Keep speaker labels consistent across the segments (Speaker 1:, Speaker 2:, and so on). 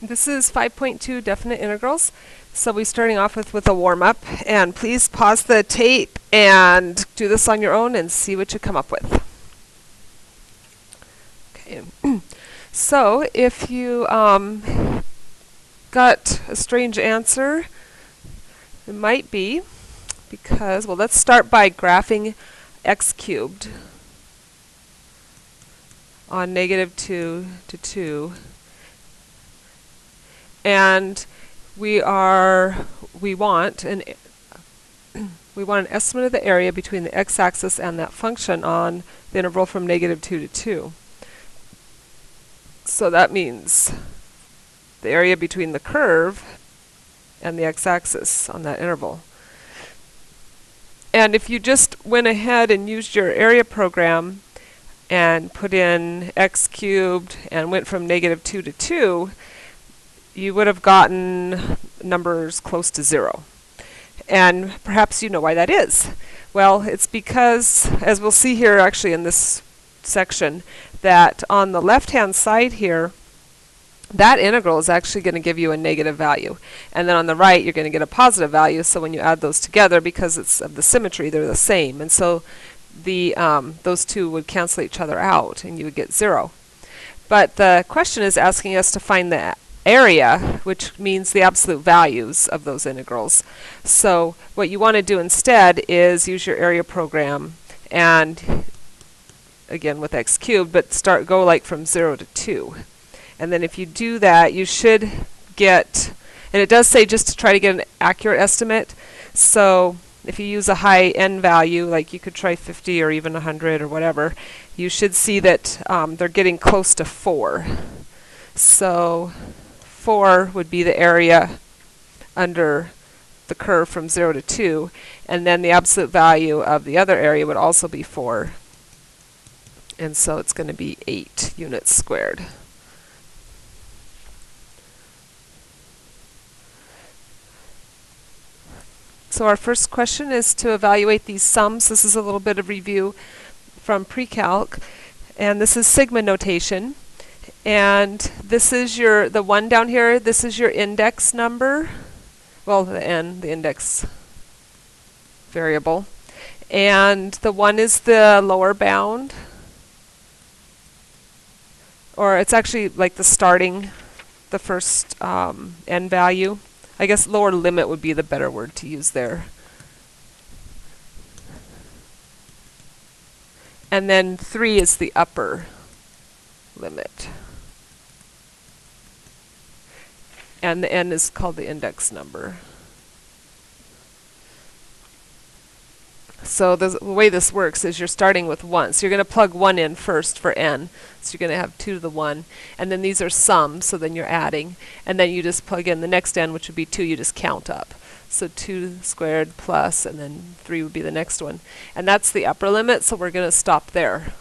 Speaker 1: This is 5.2 definite integrals. So we're starting off with a warm-up. And please pause the tape and do this on your own and see what you come up with. Okay. So if you got a strange answer, it might be because, well, let's start by graphing x cubed on -2 to 2. And we want an estimate of the area between the x-axis and that function on the interval from -2 to 2. So that means the area between the curve and the x-axis on that interval. And if you just went ahead and used your area program and put in x cubed and went from -2 to 2, you would have gotten numbers close to 0. And perhaps you know why that is. Well, it's because, as we'll see here actually in this section, that on the left-hand side here, that integral is actually going to give you a negative value. And then on the right, you're going to get a positive value. So when you add those together, because it's of the symmetry, they're the same. And so those two would cancel each other out, and you would get 0. But the question is asking us to find the area, which means the absolute values of those integrals. So what you want to do instead is use your area program, and again with x cubed, but go like from 0 to 2. And then if you do that, you should get, and it does say just to try to get an accurate estimate. So if you use a high n value, like you could try 50 or even 100 or whatever, you should see that they're getting close to 4. So 4 would be the area under the curve from 0 to 2, and then the absolute value of the other area would also be 4. And so it's going to be 8 units squared. So our first question is to evaluate these sums. This is a little bit of review from pre-calc, and this is sigma notation. And this is the 1 down here, this is your index number. Well, the n, the index variable. And the 1 is the lower bound. Or it's actually like the first n value. I guess lower limit would be the better word to use there. And then 3 is the upper limit. And the n is called the index number. So the way this works is you're starting with 1. So you're going to plug 1 in first for n. So you're going to have 2 to the 1. And then these are sums, so then you're adding. And then you just plug in the next n, which would be 2. You just count up. So 2 squared plus, and then 3 would be the next one. And that's the upper limit, so we're going to stop there.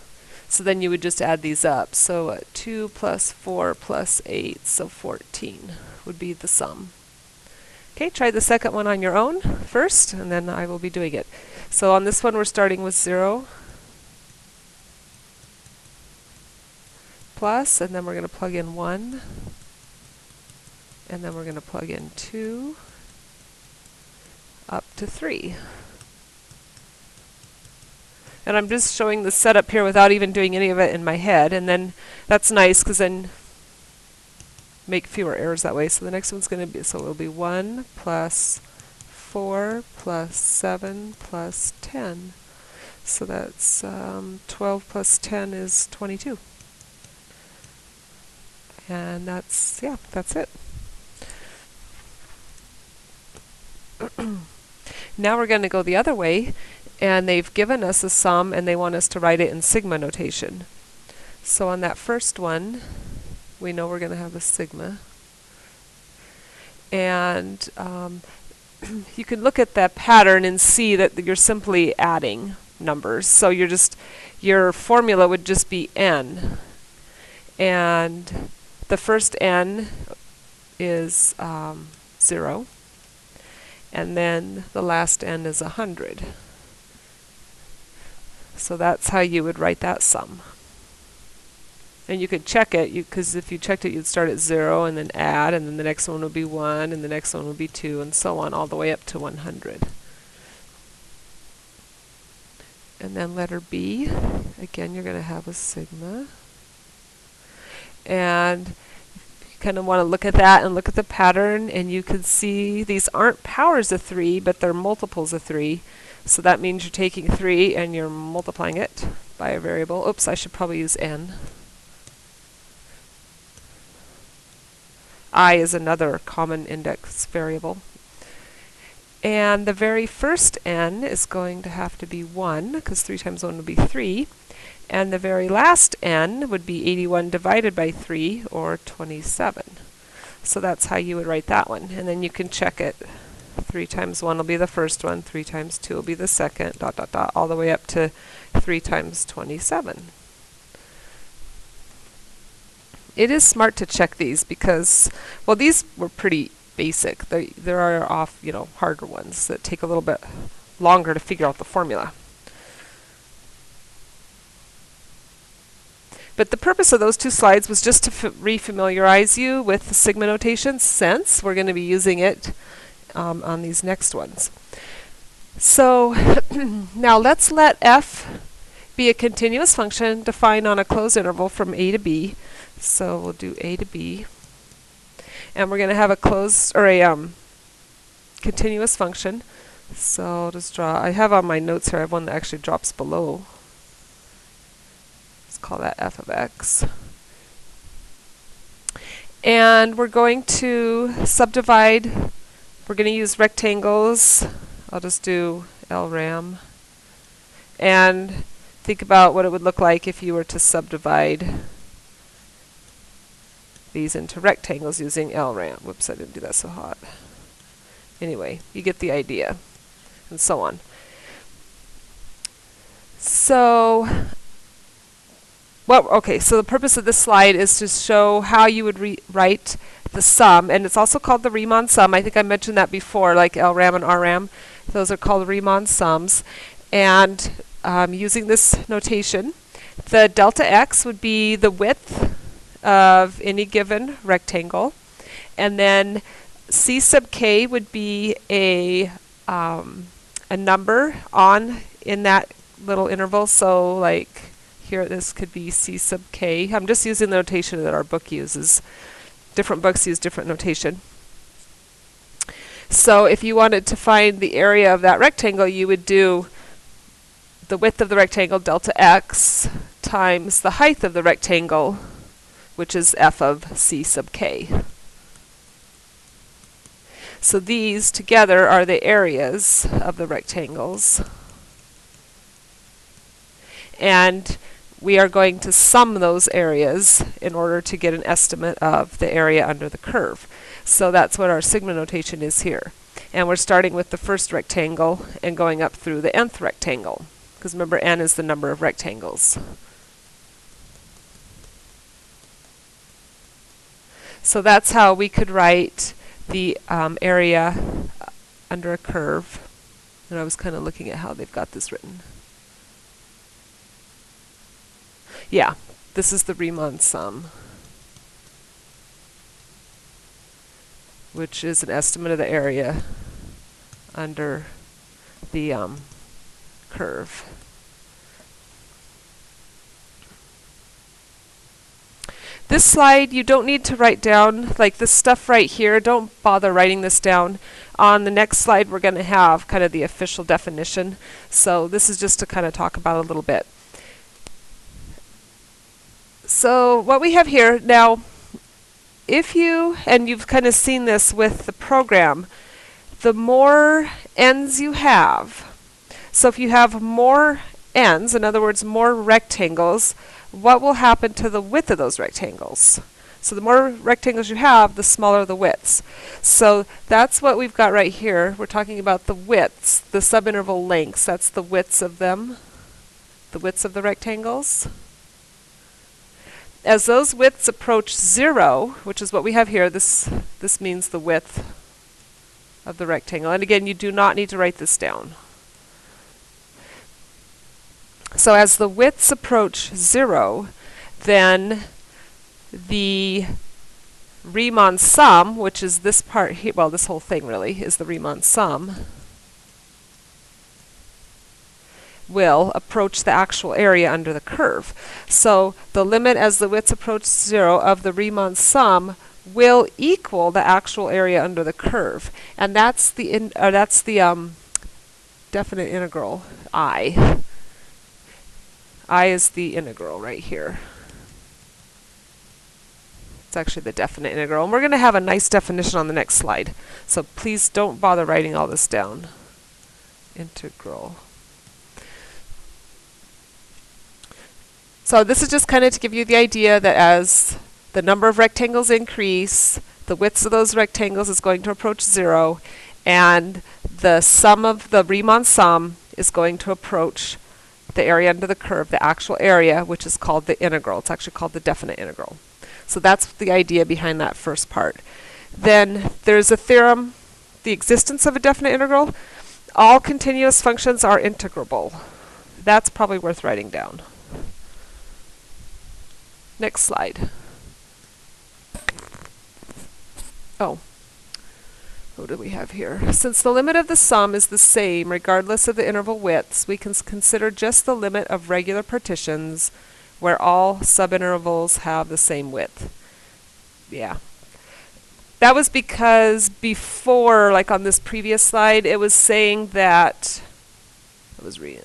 Speaker 1: So then you would just add these up. So 2 plus 4 plus 8, so 14 would be the sum. Okay, try the second one on your own first, and then I will be doing it. So on this one, we're starting with 0 plus, and then we're going to plug in 1, and then we're going to plug in 2, up to 3. And I'm just showing the setup here without even doing any of it in my head, and then that's nice because then make fewer errors that way. So the next one's going to be, so it'll be 1 plus 4 plus 7 plus 10. So that's 12 plus 10 is 22. And that's it. Now we're going to go the other way, and they've given us a sum and they want us to write it in sigma notation. So on that first one, we know we're going to have a sigma. And you can look at that pattern and see that you're simply adding numbers. So your formula would just be n. And the first n is 0. And then the last n is 100. So that's how you would write that sum. And you could check it, because if you checked it, you'd start at 0 and then add, and then the next one would be 1, and the next one would be 2, and so on, all the way up to 100. And then letter B, again, you're going to have a sigma. And you kind of want to look at that and look at the pattern, and you can see these aren't powers of 3, but they're multiples of 3. So that means you're taking 3 and you're multiplying it by a variable. Oops, I should probably use n. I is another common index variable. And the very first n is going to have to be 1, because 3 times 1 would be 3. And the very last n would be 81 divided by 3, or 27. So that's how you would write that one. And then you can check it. 3 times 1 will be the first one, 3 times 2 will be the second, dot, dot, dot, all the way up to 3 times 27. It is smart to check these because, well, these were pretty basic. There are harder ones that take a little bit longer to figure out the formula. But the purpose of those two slides was just to re-familiarize you with the sigma notation, since we're going to be using it on these next ones. So now let's let f be a continuous function defined on a closed interval from a to b. So we'll do a to b, and we're going to have a closed or a continuous function. So I'll just draw. I have on my notes here. I have one that actually drops below. Let's call that f of x. And we're going to subdivide. We're going to use rectangles. I'll just do LRAM. And think about what it would look like if you were to subdivide these into rectangles using LRAM. Whoops, I didn't do that so hot. Anyway, you get the idea, and so on. So, so the purpose of this slide is to show how you would write the sum, and it's also called the Riemann sum. I think I mentioned that before, like LRAM and RRAM. Those are called Riemann sums. And using this notation, the delta x would be the width of any given rectangle, and then c sub k would be a number in that little interval. So like here, this could be c sub k. I'm just using the notation that our book uses. Different books use different notation. So if you wanted to find the area of that rectangle, you would do the width of the rectangle, delta x, times the height of the rectangle, which is f of c sub k. So these together are the areas of the rectangles. And we are going to sum those areas in order to get an estimate of the area under the curve. So that's what our sigma notation is here. And we're starting with the first rectangle and going up through the nth rectangle, because remember, n is the number of rectangles. So that's how we could write the area under a curve. And I was kind of looking at how they've got this written. Yeah, this is the Riemann sum, which is an estimate of the area under the curve. This slide, you don't need to write down, like this stuff right here, don't bother writing this down. On the next slide, we're going to have kind of the official definition. So this is just to kind of talk about a little bit. So what we have here now, and you've kind of seen this with the program, the more ends you have, so if you have more ends, in other words, more rectangles, what will happen to the width of those rectangles? So the more rectangles you have, the smaller the widths. So that's what we've got right here. We're talking about the widths, the subinterval lengths. That's the widths of them, the widths of the rectangles. As those widths approach 0, which is what we have here, this means the width of the rectangle. And again, you do not need to write this down. So as the widths approach 0, then the Riemann sum, which is this part here, well, this whole thing really is the Riemann sum, will approach the actual area under the curve. So the limit as the widths approach 0 of the Riemann sum will equal the actual area under the curve, and that's the definite integral I. I is the integral right here. It's actually the definite integral, and we're going to have a nice definition on the next slide. So please don't bother writing all this down. Integral. So this is just kind of to give you the idea that as the number of rectangles increase, the widths of those rectangles is going to approach 0, and the sum of the Riemann sum is going to approach the area under the curve, the actual area, which is called the integral. It's actually called the definite integral. So that's the idea behind that first part. Then there's a theorem, the existence of a definite integral. All continuous functions are integrable. That's probably worth writing down. Next slide. Oh, what do we have here? Since the limit of the sum is the same regardless of the interval widths, we can consider just the limit of regular partitions where all subintervals have the same width. Yeah. That was because before, like on this previous slide, it was saying that, I was reading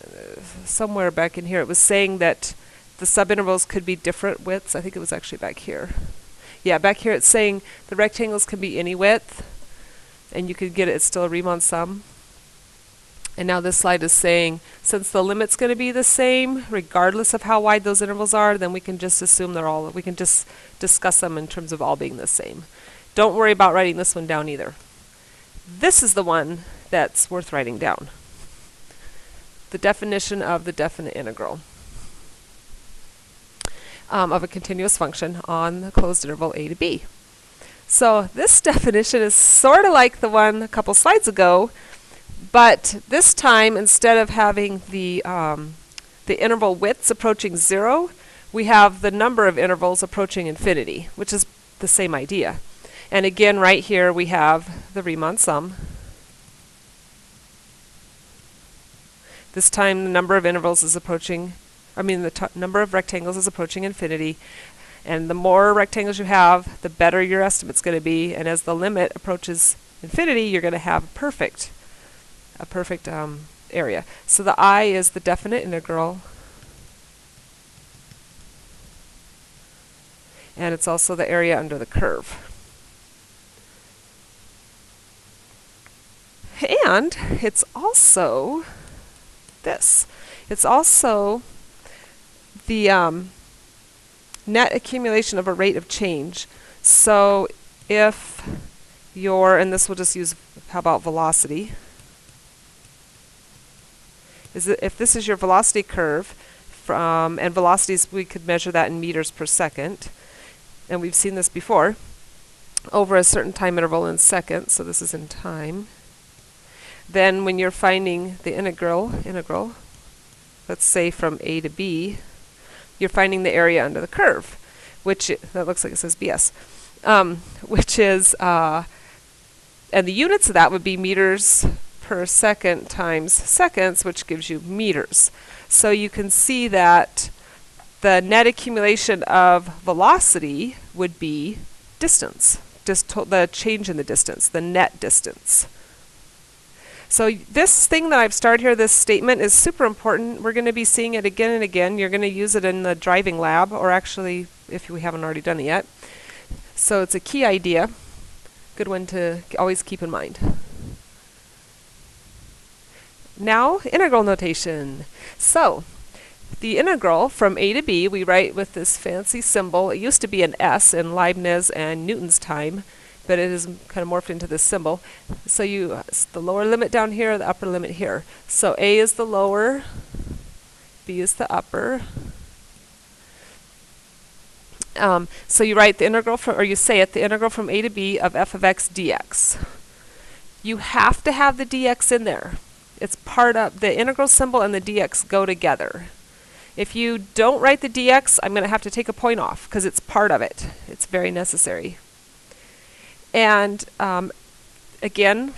Speaker 1: somewhere back in here, it was saying that the subintervals could be different widths. I think it was actually back here. Yeah, back here it's saying the rectangles can be any width, and you could get it, it's still a Riemann sum. And now this slide is saying, since the limit's going to be the same, regardless of how wide those intervals are, then we can just assume they're all, we can just discuss them in terms of all being the same. Don't worry about writing this one down either. This is the one that's worth writing down. The definition of the definite integral of a continuous function on the closed interval a to b. So this definition is sort of like the one a couple slides ago, but this time instead of having the interval widths approaching 0, we have the number of intervals approaching infinity, which is the same idea. And again, right here we have the Riemann sum. This time the number of intervals is approaching, the number of rectangles is approaching infinity. And the more rectangles you have, the better your estimate's going to be. And as the limit approaches infinity, you're going to have a perfect area. So the I is the definite integral. And it's also the area under the curve. And it's also this. It's also the net accumulation of a rate of change. So if and this will just use, how about velocity? If this is your velocity curve, and velocities, we could measure that in meters per second, and we've seen this before, over a certain time interval in seconds, so this is in time. Then when you're finding the integral, let's say from a to b, you're finding the area under the curve, which that looks like it says BS, which is, and the units of that would be meters per second times seconds, which gives you meters. So you can see that the net accumulation of velocity would be distance, the change in the distance, the net distance. So this thing that I've started here, this statement, is super important. We're going to be seeing it again and again. You're going to use it in the driving lab, or actually, if we haven't already done it yet. So it's a key idea. Good one to always keep in mind. Now, integral notation. So the integral from a to b, we write with this fancy symbol. It used to be an S in Leibniz and Newton's time, but it is kind of morphed into this symbol. So the lower limit down here, the upper limit here. So a is the lower, b is the upper. So you write the integral from, or you say it, the integral from a to b of f of x dx. You have to have the dx in there. It's part of the integral symbol, and the dx go together. If you don't write the dx, I'm going to have to take a point off because it's part of it. It's very necessary. And again,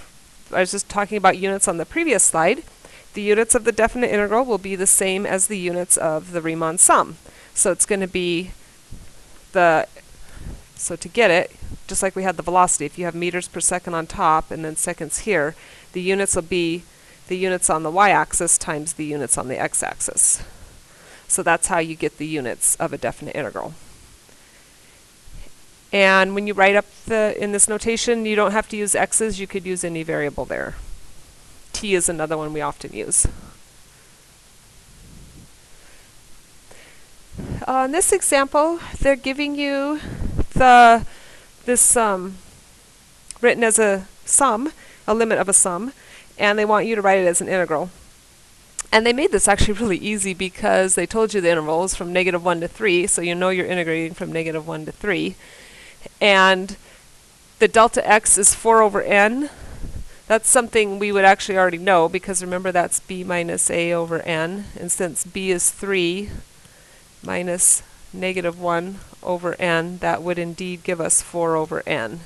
Speaker 1: I was just talking about units on the previous slide. The units of the definite integral will be the same as the units of the Riemann sum. So it's going to be so to get it, just like we had the velocity, if you have meters per second on top and then seconds here, the units will be the units on the y-axis times the units on the x-axis. So that's how you get the units of a definite integral. And when you write up in this notation, you don't have to use x's, you could use any variable there. T is another one we often use. In this example, they're giving you this written as a sum, a limit of a sum, and they want you to write it as an integral. And they made this actually really easy because they told you the interval is from -1 to 3, so you know you're integrating from -1 to 3. And the delta x is 4 over n. That's something we would actually already know because remember that's b minus a over n. And since b is 3 minus -1 over n, that would indeed give us 4 over n.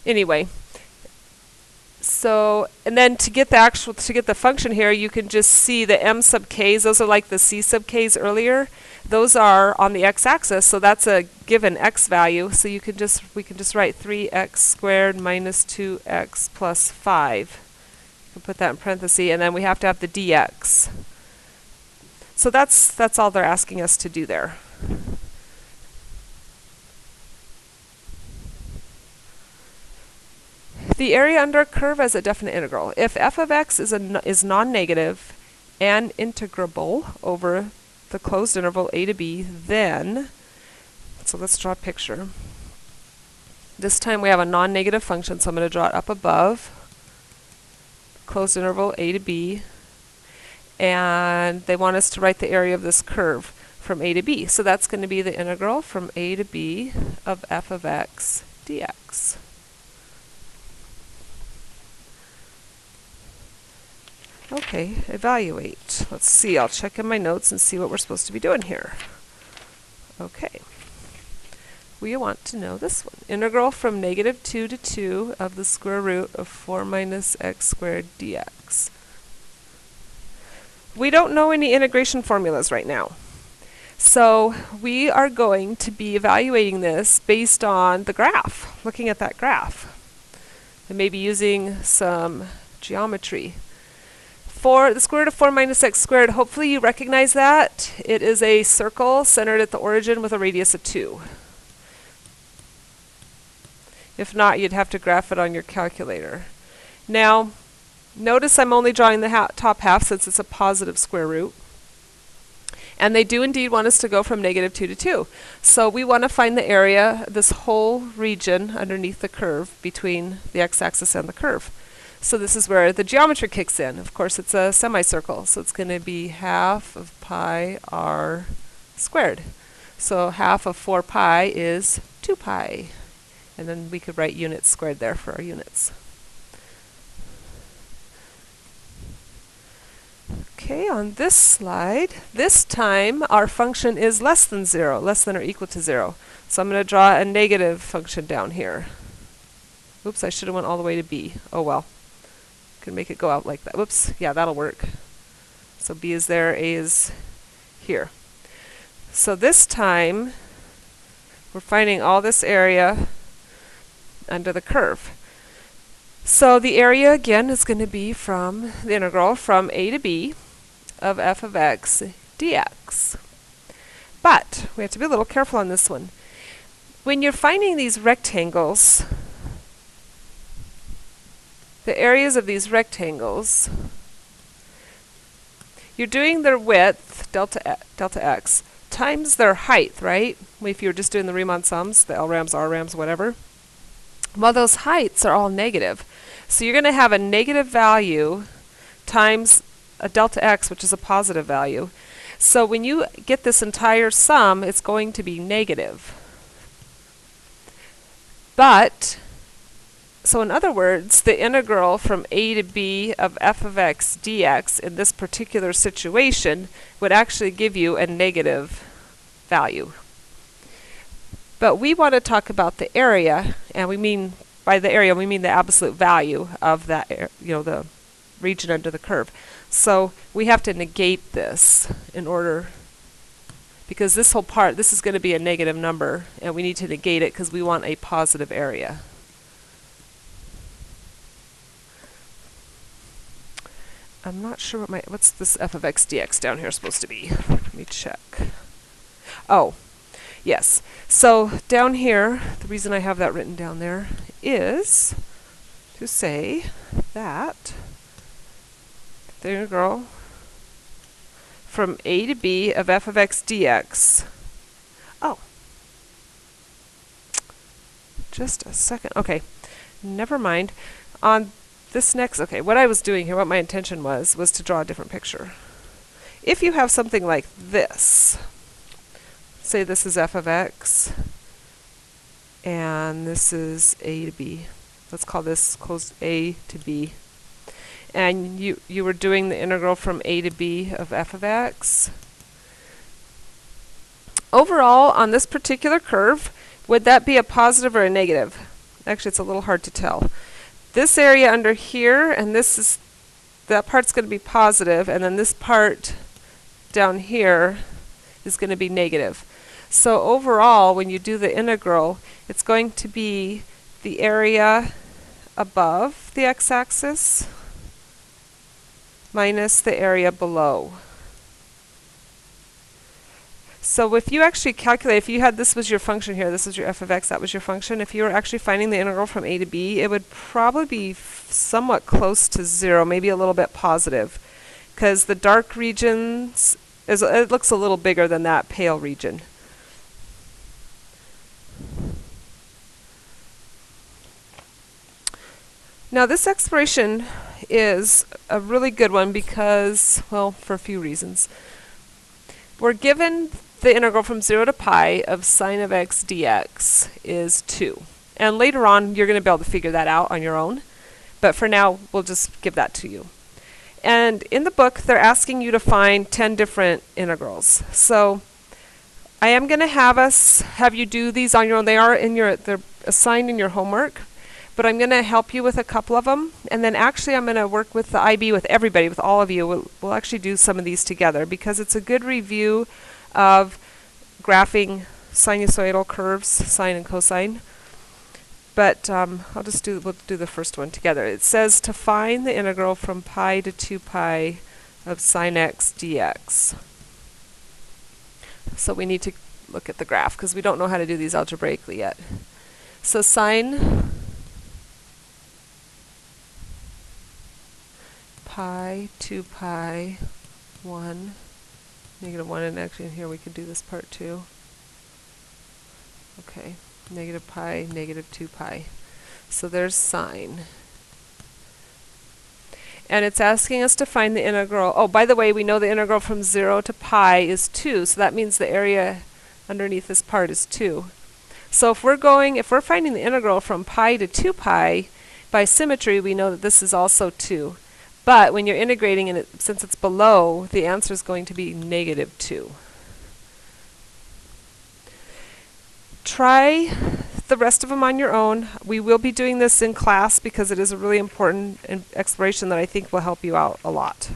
Speaker 1: Anyway, so, and then to get the function here, you can just see the m sub k's. Those are like the c sub k's earlier. Those are on the x-axis, so that's a given x value. So we can just write 3x squared minus 2x plus 5. You can put that in parentheses, and then we have to have the dx. So that's all they're asking us to do there. The area under a curve as a definite integral. If f of x is non-negative and integrable over the closed interval a to b, then, so let's draw a picture. This time we have a non-negative function, so I'm going to draw it up above, closed interval a to b, and they want us to write the area of this curve from a to b. So that's going to be the integral from a to b of f of x dx. Okay, evaluate. Let's see, I'll check in my notes and see what we're supposed to be doing here. Okay. We want to know this one. Integral from -2 to 2 of the square root of 4 minus x squared dx. We don't know any integration formulas right now. So we are going to be evaluating this based on the graph, looking at that graph, and maybe using some geometry. For the square root of 4 minus x squared, hopefully you recognize that. It is a circle centered at the origin with a radius of 2. If not, you'd have to graph it on your calculator. Now, notice I'm only drawing the top half since it's a positive square root. And they do indeed want us to go from -2 to 2. So we want to find the area, this whole region underneath the curve between the x-axis and the curve. So this is where the geometry kicks in. Of course, it's a semicircle, so it's going to be half of pi r squared. So half of 4 pi is 2 pi. And then we could write units squared there for our units. Okay, on this slide, this time our function is less than 0, less than or equal to 0. So I'm going to draw a negative function down here. Oops, I should have went all the way to b. Oh well. Can make it go out like that. Whoops, yeah, that'll work. So b is there, a is here. So this time, we're finding all this area under the curve. So the area, again, is going to be from the integral from a to b of f of x dx. But we have to be a little careful on this one. When you're finding these rectangles, the areas of these rectangles, you're doing their width, delta x, times their height, right? If you were just doing the Riemann sums, the LRAMs, RRAMs, whatever. Well, those heights are all negative. So you're going to have a negative value times a delta x, which is a positive value. So when you get this entire sum, it's going to be negative. But So in other words, the integral from a to b of f of x dx in this particular situation would actually give you a negative value. But we want to talk about the area, and we mean by the area we mean the absolute value of that, the region under the curve. So we have to negate this in order, because this whole part, this is going to be a negative number, and we need to negate it because we want a positive area. I'm not sure what's this f of x dx down here supposed to be. Let me check. Oh, yes. So down here, the reason I have that written down there is to say that the integral from a to b of f of x dx. Oh, just a second. Okay, never mind. On this next, okay, what I was doing here, what my intention was to draw a different picture. If you have something like this, say this is f of x, and this is a to b. Let's call this closed a to b. And you were doing the integral from a to b of f of x. Overall, on this particular curve, would that be a positive or a negative? Actually, it's a little hard to tell. This area under here, and that part's going to be positive, and then this part down here is going to be negative. So overall, when you do the integral, it's going to be the area above the x-axis minus the area below. So if you actually calculate, if you had this was your function here, this was your f of x, that was your function, if you were actually finding the integral from a to b, it would probably be somewhat close to 0, maybe a little bit positive, because the dark regions, it looks a little bigger than that pale region. Now this exploration is a really good one because, well, for a few reasons. We're given the integral from 0 to pi of sine of x dx is 2. And later on, you're going to be able to figure that out on your own. But for now, we'll just give that to you. And in the book, they're asking you to find 10 different integrals. So I am going to have you do these on your own. They're assigned in your homework. But I'm going to help you with a couple of them. And then actually, I'm going to work with the IB, with everybody, with all of you. We'll actually do some of these together because it's a good review of graphing sinusoidal curves, sine and cosine. But we'll do the first one together. It says to find the integral from pi to 2 pi of sine x dx. So we need to look at the graph because we don't know how to do these algebraically yet. So sine pi, 2 pi, 1, negative 1, and actually in here we could do this part too. Okay, negative pi, negative 2 pi. So there's sine. And it's asking us to find the integral. Oh, by the way, we know the integral from 0 to pi is 2, so that means the area underneath this part is 2. So if we're finding the integral from pi to 2 pi, by symmetry we know that this is also 2. But when you're integrating it, since it's below, the answer is going to be negative 2. Try the rest of them on your own. We will be doing this in class because it is a really important exploration that I think will help you out a lot.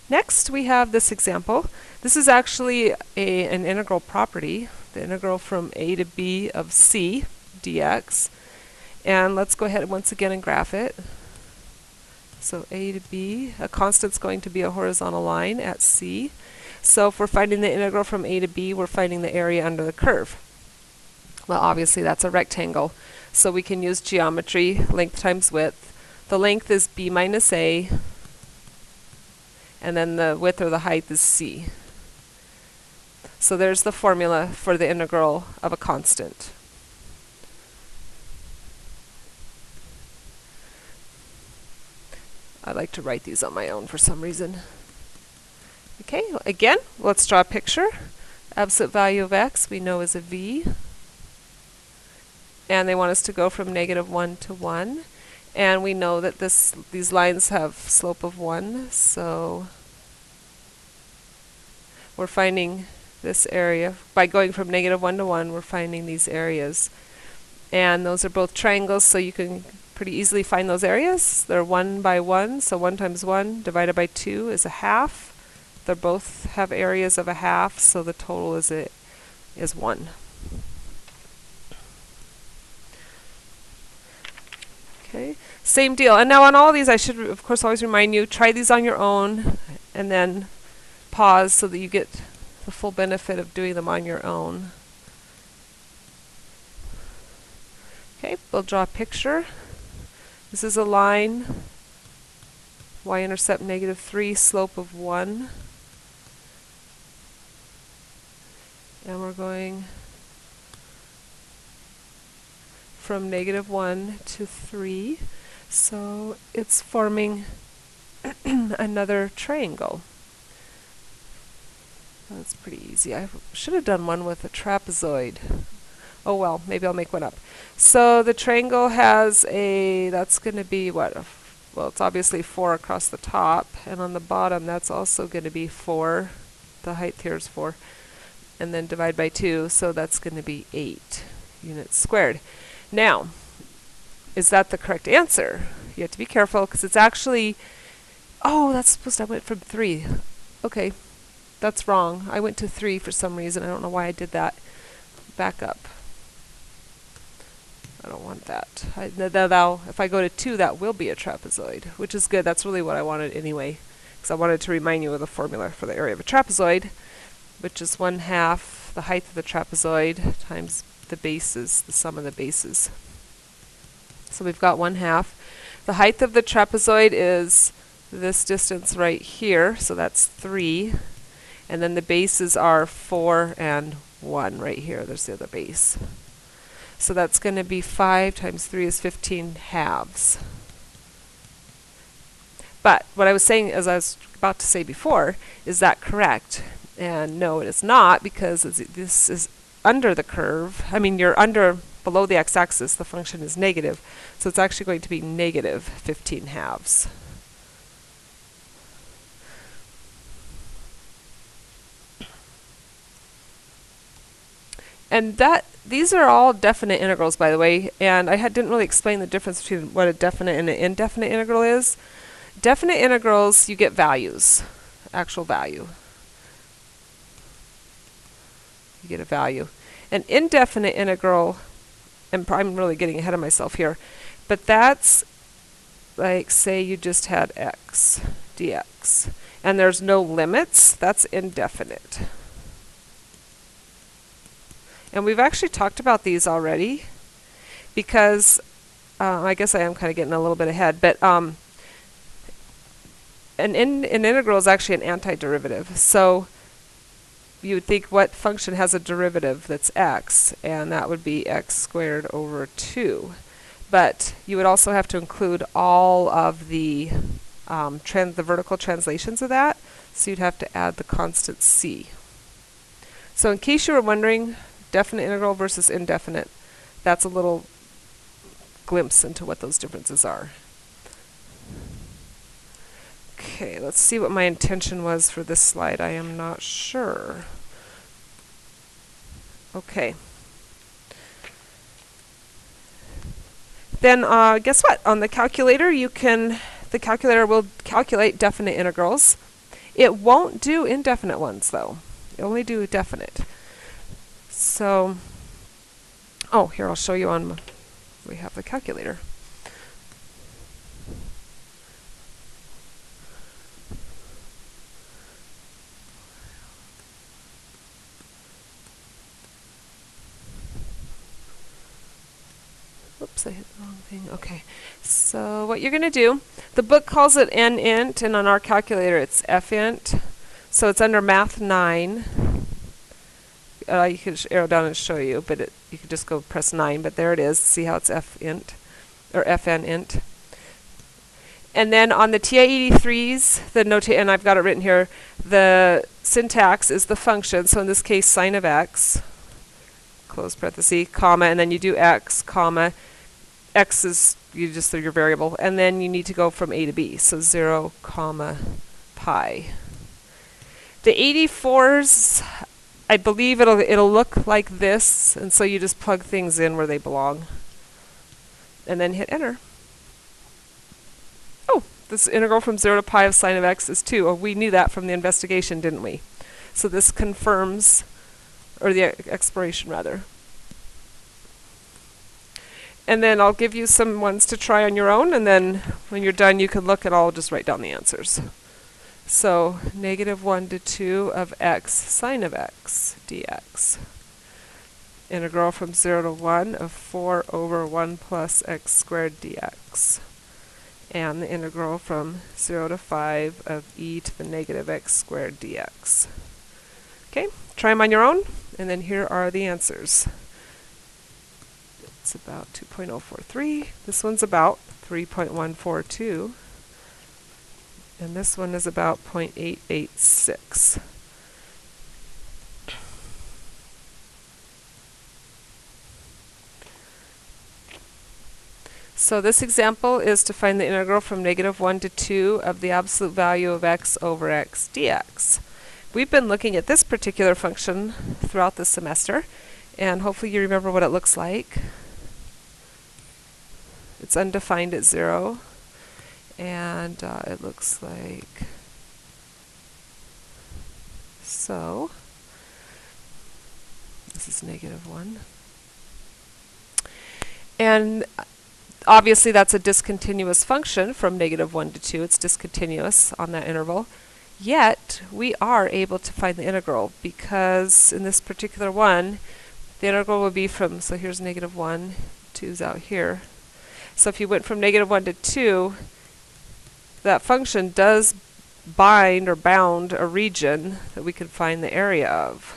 Speaker 1: Next, we have this example. This is actually an integral property, the integral from a to b of c dx. And let's go ahead once again and graph it. So a to b, a constant's going to be a horizontal line at c. So if we're finding the integral from a to b, we're finding the area under the curve. Well, obviously that's a rectangle, so we can use geometry, length times width. The length is b minus a, and then the width or the height is c. So there's the formula for the integral of a constant. I like to write these on my own for some reason. Okay, again, let's draw a picture. Absolute value of x we know is a v. and they want us to go from -1 to 1. And we know that these lines have slope of 1, so we're finding this area. By going from -1 to 1, we're finding these areas. And those are both triangles, so you can pretty easily find those areas. They're 1 by 1, so 1 times 1 divided by 2 is a half. They both have areas of a half, so the total is 1. Okay, same deal. And now on all of these, I should, of course, always remind you, try these on your own, and then pause so that you get the full benefit of doing them on your own. Okay, we'll draw a picture. This is a line, y-intercept -3, slope of 1. And we're going from -1 to 3. So it's forming another triangle. That's pretty easy. I should have done one with a trapezoid. Oh well, maybe I'll make one up. So the triangle has that's going to be what? Well, it's obviously 4 across the top, and on the bottom that's also going to be 4. The height here is 4. And then divide by 2, so that's going to be 8 units squared. Now, is that the correct answer? You have to be careful, because it's actually, oh, that's supposed to, I went from 3. Okay, that's wrong. I went to 3 for some reason. I don't know why I did that. Back up. I don't want that. If I go to 2, that will be a trapezoid, which is good. That's really what I wanted anyway, because I wanted to remind you of the formula for the area of a trapezoid, which is 1/2 the height of the trapezoid times the bases, the sum of the bases. So we've got 1/2. The height of the trapezoid is this distance right here, so that's 3. And then the bases are 4 and 1 right here. There's the other base. So that's going to be 5 times 3 is 15 halves. But what I was saying, as I was about to say before, is that correct? And no, it is not, because this is under the curve. I mean, you're below the x-axis, the function is negative. So it's actually going to be -15 halves. And these are all definite integrals, by the way, and I didn't really explain the difference between what a definite and an indefinite integral is. Definite integrals, you get values, actual value. You get a value. An indefinite integral, and I'm really getting ahead of myself here, but that's like, say you just had x dx, and there's no limits. That's indefinite. And we've actually talked about these already, because I guess I am kind of getting a little bit ahead, but an integral is actually an antiderivative. So you would think, what function has a derivative that's x? And that would be x squared over 2. But you would also have to include all of the vertical translations of that. So you'd have to add the constant c. So in case you were wondering, definite integral versus indefinite, that's a little glimpse into what those differences are. Okay, let's see what my intention was for this slide. I am not sure. Okay. Then guess what? On the calculator, the calculator will calculate definite integrals. It won't do indefinite ones, though. It only do definite. So, oh, here, I'll show you we have the calculator. Oops, I hit the wrong thing. Okay, so what you're going to do, the book calls it n-int, and on our calculator it's f-int. So it's under Math 9. You could arrow down and show you, but you could just go press 9, but there it is. See how it's f-int, or fn-int. And then on the TI-83s, and I've got it written here, the syntax is the function, so in this case sine of x, close parenthesis, comma, and then you do x, comma. X is your variable, and then you need to go from a to b, so 0, comma, pi. The 84s, I believe it'll look like this, and so you just plug things in where they belong, and then hit enter. Oh, this integral from 0 to pi of sine of x is 2. Oh, we knew that from the investigation, didn't we? So this confirms, or the exploration rather. And then I'll give you some ones to try on your own, and then when you're done you can look and I'll just write down the answers. So -1 to 2 of x sine of x dx. Integral from 0 to 1 of 4 over 1 plus x squared dx. And the integral from 0 to 5 of e to the negative x squared dx. Okay, try them on your own, and then here are the answers. It's about 2.043. This one's about 3.142. And this one is about 0.886. So this example is to find the integral from -1 to 2 of the absolute value of x over x dx. We've been looking at this particular function throughout the semester, and hopefully you remember what it looks like. It's undefined at 0, and it looks like so. This is -1. And obviously that's a discontinuous function from -1 to 2. It's discontinuous on that interval. Yet we are able to find the integral, because in this particular one, the integral would be from, so here's -1, 2's out here. So if you went from -1 to 2, that function does bind or bound a region that we could find the area of.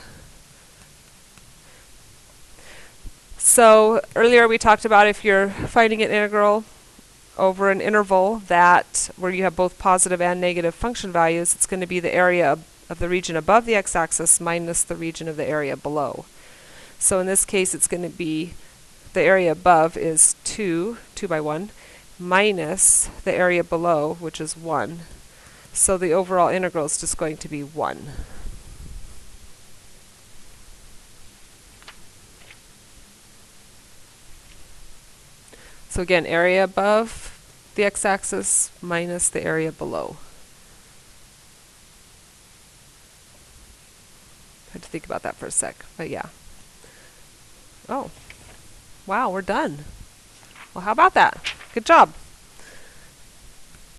Speaker 1: So earlier we talked about if you're finding an integral over an interval that where you have both positive and negative function values, it's going to be the area of the region above the x-axis minus the region of the area below. So in this case it's going to be the area above is 2 by 1, minus the area below, which is 1. So the overall integral is just going to be 1. So again, area above the x-axis minus the area below. I had to think about that for a sec, but yeah. Oh. Wow, we're done. Well, how about that? Good job.